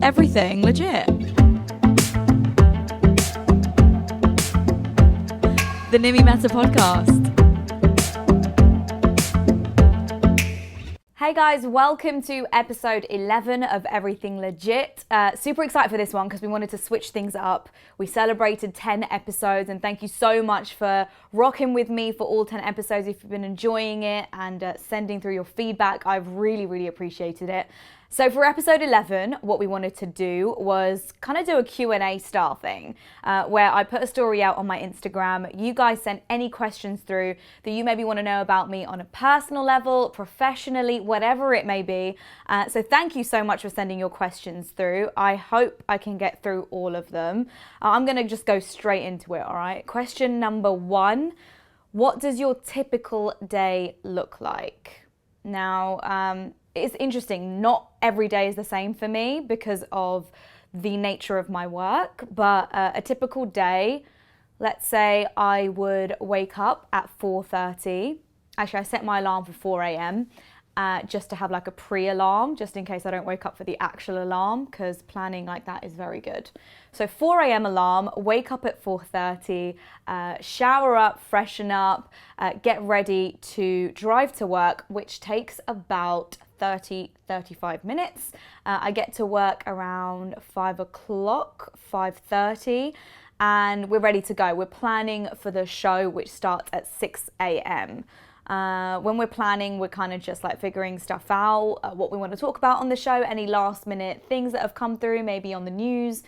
everything legit. The Nimi Mehta podcast. Hey guys, welcome to episode 11 of Everything Legit. Super excited for this one because we wanted to switch things up. We celebrated 10 episodes and thank you so much for rocking with me for all 10 episodes. If you've been enjoying it and sending through your feedback, I've really appreciated it. So for episode 11, what we wanted to do was kind of do a Q&A style thing where I put a story out on my Instagram. You guys sent any questions through that you maybe want to know about me on a personal level, professionally, whatever it may be. So thank you so much for sending your questions through. I hope I can get through all of them. I'm going to just go straight into it, all right? Question number 1, what does your typical day look like? Now, it's interesting, not every day is the same for me because of the nature of my work, but a typical day, let's say I would wake up at 4:30. Actually, I set my alarm for 4 a.m. Just to have like a pre-alarm, just in case I don't wake up for the actual alarm, because planning like that is very good. So 4 a.m. alarm, wake up at 4:30, shower up, freshen up, get ready to drive to work, which takes about 35 minutes. I get to work around 5 o'clock, 5:30, and we're ready to go. We're planning for the show, which starts at 6 a.m. When we're planning, we're kind of just like figuring stuff out, what we want to talk about on the show, any last minute things that have come through, maybe on the news.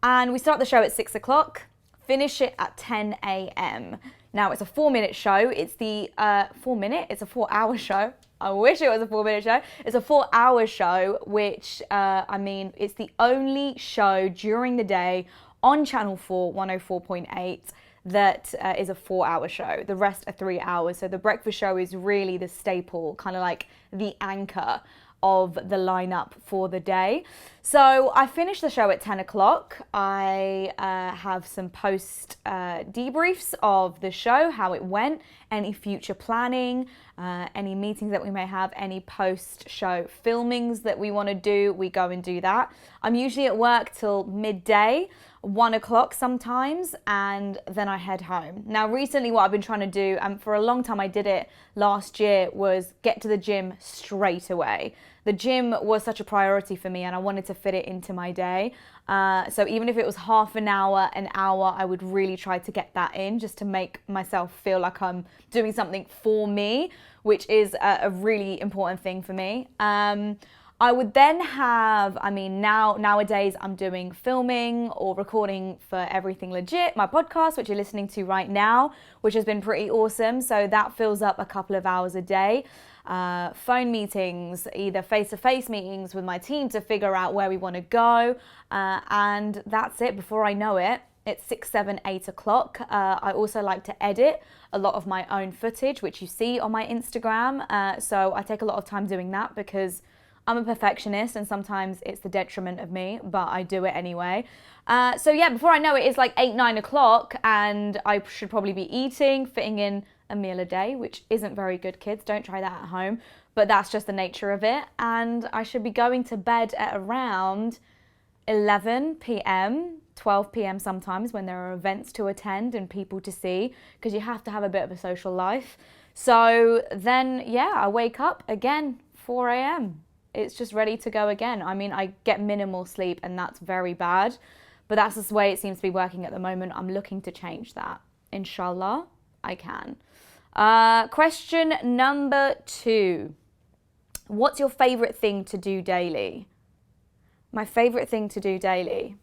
And we start the show at 6 o'clock, finish it at 10 a.m. Now it's a 4-minute show. It's the 4-minute, it's a 4-hour show. I wish it was a 4-minute show. It's a 4-hour show, which, it's the only show during the day on Channel 4, 104.8, that is a 4-hour show. The rest are 3 hours. So the breakfast show is really the staple, kind of like the anchor of the lineup for the day. So I finish the show at 10 o'clock. I have some post debriefs of the show, how it went, any future planning, any meetings that we may have, any post-show filmings that we want to do, we go and do that. I'm usually at work till midday, 1 o'clock sometimes, and then I head home. Now recently what I've been trying to do, and for a long time I did it last year, was get to the gym straight away. The gym was such a priority for me and I wanted to fit it into my day. So even if it was half an hour, I would really try to get that in just to make myself feel like I'm doing something for me, which is a really important thing for me. I would then have, nowadays I'm doing filming or recording for Everything Legit, my podcast, which you're listening to right now, which has been pretty awesome. So that fills up a couple of hours a day. Phone meetings, either face-to-face meetings with my team to figure out where we want to go. And that's it. Before I know it, it's 6, 7, 8 o'clock. I also like to edit a lot of my own footage, which you see on my Instagram. So I take a lot of time doing that because I'm a perfectionist and sometimes it's the detriment of me, but I do it anyway. Before I know it, it's like 8, 9 o'clock and I should probably be eating, fitting in a meal a day, which isn't very good, kids. Don't try that at home, but that's just the nature of it. And I should be going to bed at around 11 p.m., 12 p.m. sometimes when there are events to attend and people to see, because you have to have a bit of a social life. So then, I wake up again, 4 a.m. It's just ready to go again. I get minimal sleep and that's very bad, but that's just the way it seems to be working at the moment. I'm looking to change that. Inshallah, I can. Question number 2. What's your favorite thing to do daily? My favorite thing to do daily.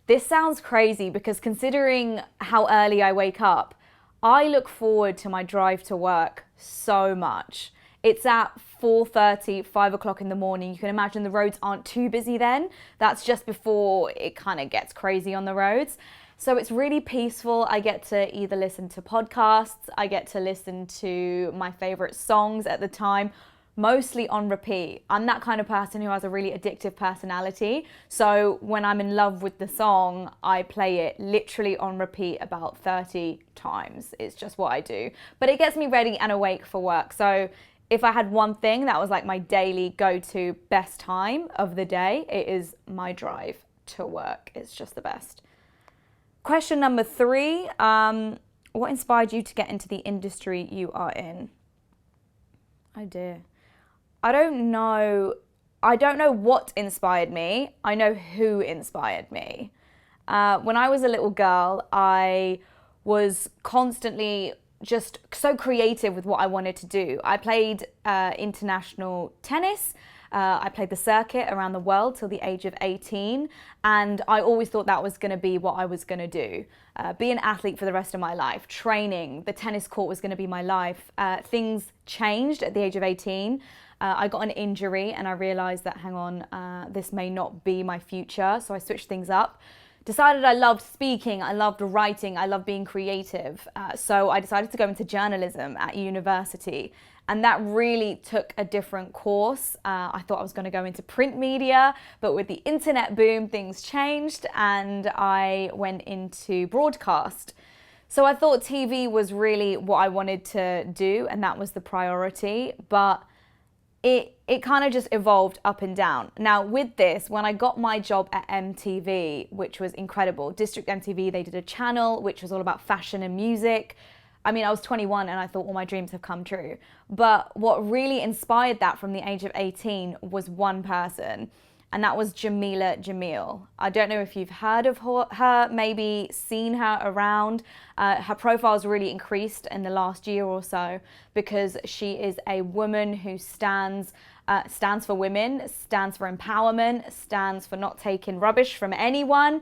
This sounds crazy because considering how early I wake up, I look forward to my drive to work so much. It's at 4:30, 5 o'clock in the morning. You can imagine the roads aren't too busy then. That's just before it kind of gets crazy on the roads. So it's really peaceful. I get to either listen to podcasts, I get to listen to my favorite songs at the time, mostly on repeat. I'm that kind of person who has a really addictive personality. So when I'm in love with the song, I play it literally on repeat about 30 times. It's just what I do. But it gets me ready and awake for work. So if I had one thing that was like my daily go-to best time of the day, it is my drive to work. It's just the best. Question number 3, what inspired you to get into the industry you are in? Oh dear. I don't know what inspired me. I know who inspired me. When I was a little girl, I was constantly just so creative with what I wanted to do. I played international tennis. I played the circuit around the world till the age of 18, and I always thought that was going to be what I was going to do. Be an athlete for the rest of my life. Training, the tennis court was going to be my life. Things changed at the age of 18. I got an injury and I realized that, hang on, this may not be my future. So I switched things up. Decided I loved speaking, I loved writing, I loved being creative. So I decided to go into journalism at university. And that really took a different course. I thought I was going to go into print media, but with the internet boom, things changed and I went into broadcast. So I thought TV was really what I wanted to do, and that was the priority. But it kind of just evolved up and down. Now with this, when I got my job at MTV, which was incredible, District MTV, they did a channel which was all about fashion and music. I mean, I was 21 and I thought all my dreams have come true. But what really inspired that from the age of 18 was one person, and that was Jamila Jamil. I don't know if you've heard of her, maybe seen her around. Her profile's really increased in the last year or so because she is a woman who stands for women, stands for empowerment, stands for not taking rubbish from anyone,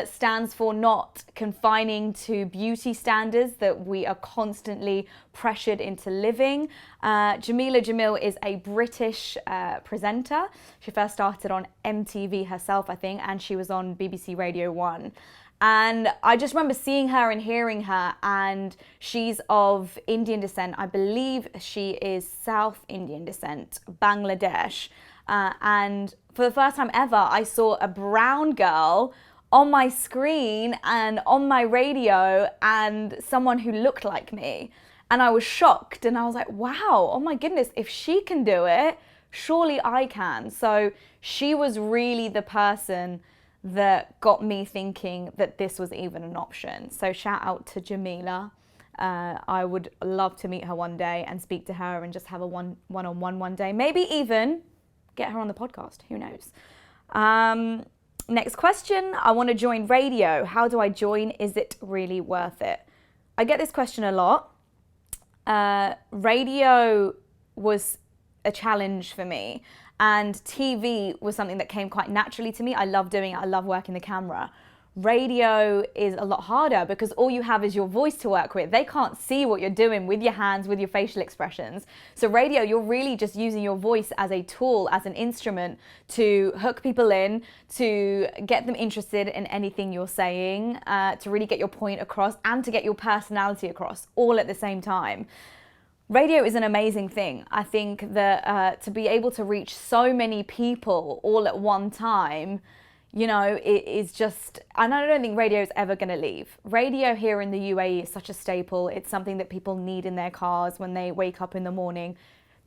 stands for not confining to beauty standards that we are constantly pressured into living. Jamila Jamil is a British presenter. She first started on MTV herself, I think, and she was on BBC Radio 1. And I just remember seeing her and hearing her, and she's of Indian descent. I believe she is South Indian descent, Bangladesh. And for the first time ever, I saw a brown girl on my screen and on my radio and someone who looked like me. And I was shocked and I was like, wow, oh my goodness, if she can do it, surely I can. So she was really the person that got me thinking that this was even an option. So shout out to Jamila. I would love to meet her one day and speak to her and just have a one-on-one one day. Maybe even get her on the podcast. Who knows? Next question. I want to join radio. How do I join? Is it really worth it? I get this question a lot. Radio was a challenge for me. And TV was something that came quite naturally to me. I love doing it. I love working the camera. Radio is a lot harder because all you have is your voice to work with. They can't see what you're doing with your hands, with your facial expressions. So radio, you're really just using your voice as a tool, as an instrument to hook people in, to get them interested in anything you're saying, to really get your point across and to get your personality across all at the same time. Radio is an amazing thing. I think that to be able to reach so many people all at one time, you know, it is just, and I don't think radio is ever going to leave. Radio here in the UAE is such a staple. It's something that people need in their cars when they wake up in the morning,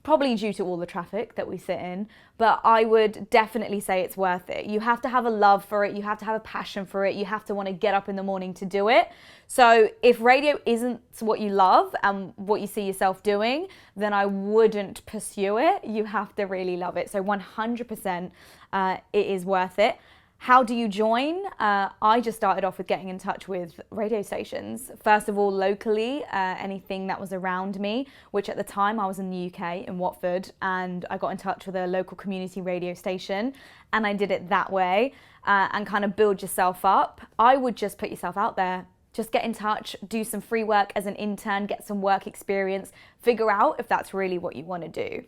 probably due to all the traffic that we sit in. But I would definitely say it's worth it. You have to have a love for it. You have to have a passion for it. You have to want to get up in the morning to do it. So if radio isn't what you love and what you see yourself doing, then I wouldn't pursue it. You have to really love it. So 100% it is worth it. How do you join? I just started off with getting in touch with radio stations. First of all, locally, anything that was around me, which at the time I was in the UK, in Watford, and I got in touch with a local community radio station, and I did it that way, and kind of build yourself up. I would just put yourself out there. Just get in touch, do some free work as an intern, get some work experience, figure out if that's really what you want to do.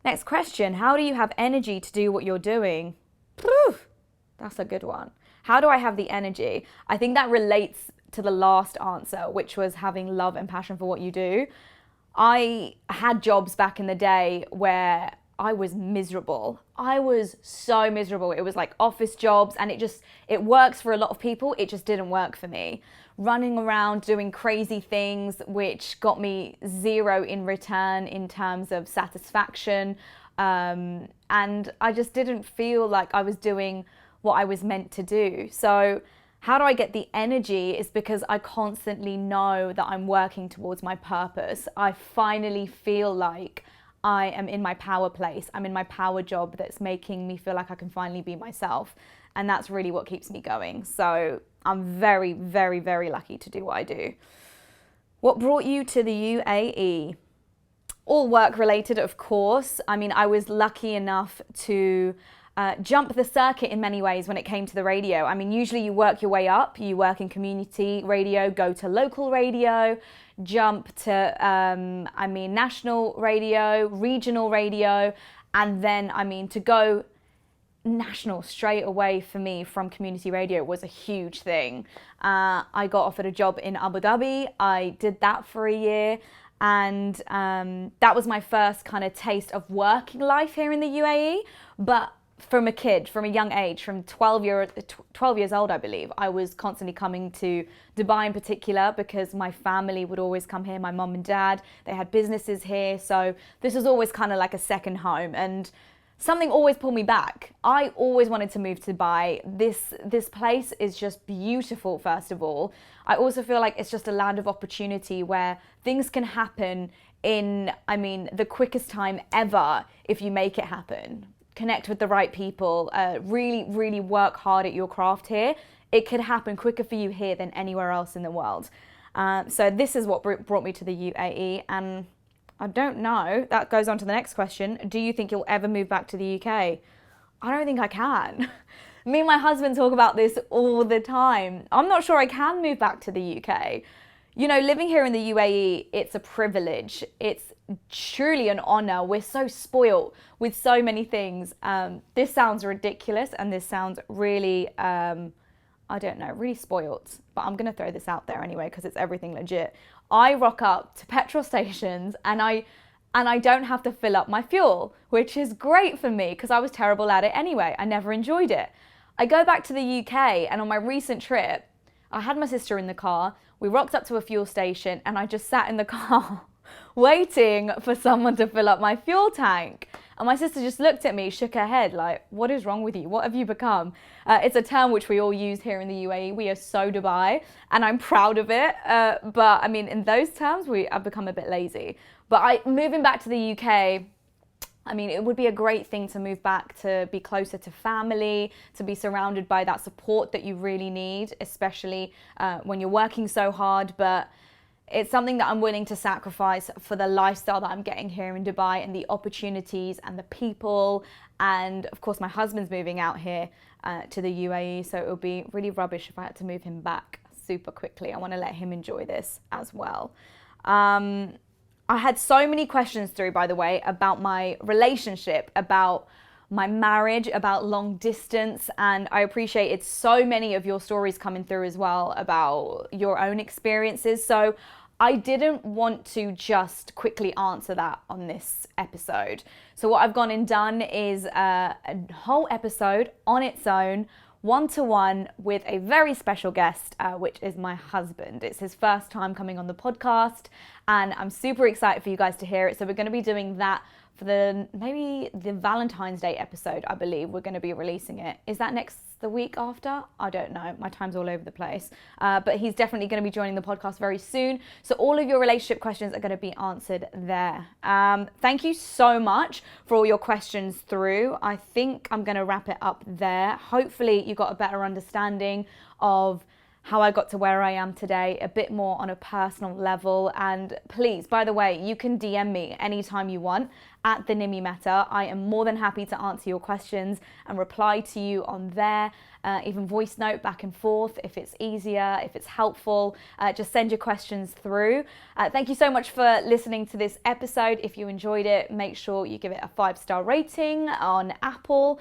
Next question, how do you have energy to do what you're doing? That's a good one. How do I have the energy? I think that relates to the last answer, which was having love and passion for what you do. I had jobs back in the day where I was miserable. I was so miserable. It was like office jobs, and it works for a lot of people. It just didn't work for me. Running around doing crazy things, which got me zero in return in terms of satisfaction. And I just didn't feel like I was doing what I was meant to do. So how do I get the energy? Is because I constantly know that I'm working towards my purpose. I finally feel like I am in my power place. I'm in my power job that's making me feel like I can finally be myself. And that's really what keeps me going. So I'm very, very, very lucky to do what I do. What brought you to the UAE? All work related, of course. I mean, I was lucky enough to jump the circuit in many ways when it came to the radio. I mean, usually you work your way up. You work in community radio, go to local radio, jump to, national radio, regional radio, and then, to go national straight away for me from community radio was a huge thing. I got offered a job in Abu Dhabi. I did that for a year. And that was my first kind of taste of working life here in the UAE. But from a young age, from 12 years old, I believe, I was constantly coming to Dubai in particular because my family would always come here, my mum and dad, they had businesses here. So this was always kind of like a second home, and something always pulled me back. I always wanted to move to Dubai. This place is just beautiful, first of all. I also feel like it's just a land of opportunity where things can happen in, the quickest time ever if you make it happen. Connect with the right people, really, really work hard at your craft here. It could happen quicker for you here than anywhere else in the world. So this is what brought me to the UAE, and I don't know. That goes on to the next question. Do you think you'll ever move back to the UK? I don't think I can. Me and my husband talk about this all the time. I'm not sure I can move back to the UK. Living here in the UAE, it's a privilege. It's truly an honor. We're so spoiled with so many things. This sounds ridiculous, and this sounds really, really spoiled. But I'm going to throw this out there anyway because it's everything legit. I rock up to petrol stations and I don't have to fill up my fuel, which is great for me because I was terrible at it anyway. I never enjoyed it. I go back to the UK, and on my recent trip, I had my sister in the car. We rocked up to a fuel station and I just sat in the car waiting for someone to fill up my fuel tank. And my sister just looked at me, shook her head like, what is wrong with you? What have you become? It's a term which we all use here in the UAE. We are so Dubai, and I'm proud of it. But in those terms, I've become a bit lazy. But moving back to the UK, it would be a great thing to move back, to be closer to family, to be surrounded by that support that you really need, especially when you're working so hard. But it's something that I'm willing to sacrifice for the lifestyle that I'm getting here in Dubai and the opportunities and the people. And of course, my husband's moving out here to the UAE. So it would be really rubbish if I had to move him back super quickly. I want to let him enjoy this as well. I had so many questions through, by the way, about my relationship, about my marriage, about long distance, and I appreciated so many of your stories coming through as well about your own experiences. So I didn't want to just quickly answer that on this episode. So what I've gone and done is a whole episode on its own, one-to-one with a very special guest, which is my husband. It's his first time coming on the podcast, and I'm super excited for you guys to hear it. So we're going to be doing that for maybe the Valentine's Day episode. I believe we're going to be releasing it. Is that the week after? I don't know. My time's all over the place. But he's definitely going to be joining the podcast very soon. So all of your relationship questions are going to be answered there. Thank you so much for all your questions through. I think I'm going to wrap it up there. Hopefully you got a better understanding of how I got to where I am today, a bit more on a personal level. And please, by the way, you can DM me anytime you want at the Nimi Mehta. I am more than happy to answer your questions and reply to you on there. Even voice note back and forth if it's easier, if it's helpful. Just send your questions through. Thank you so much for listening to this episode. If you enjoyed it, make sure you give it a 5-star rating on Apple.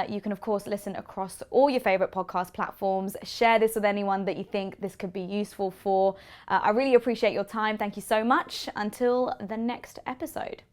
You can, of course, listen across all your favorite podcast platforms. Share this with anyone that you think this could be useful for. I really appreciate your time. Thank you so much. Until the next episode.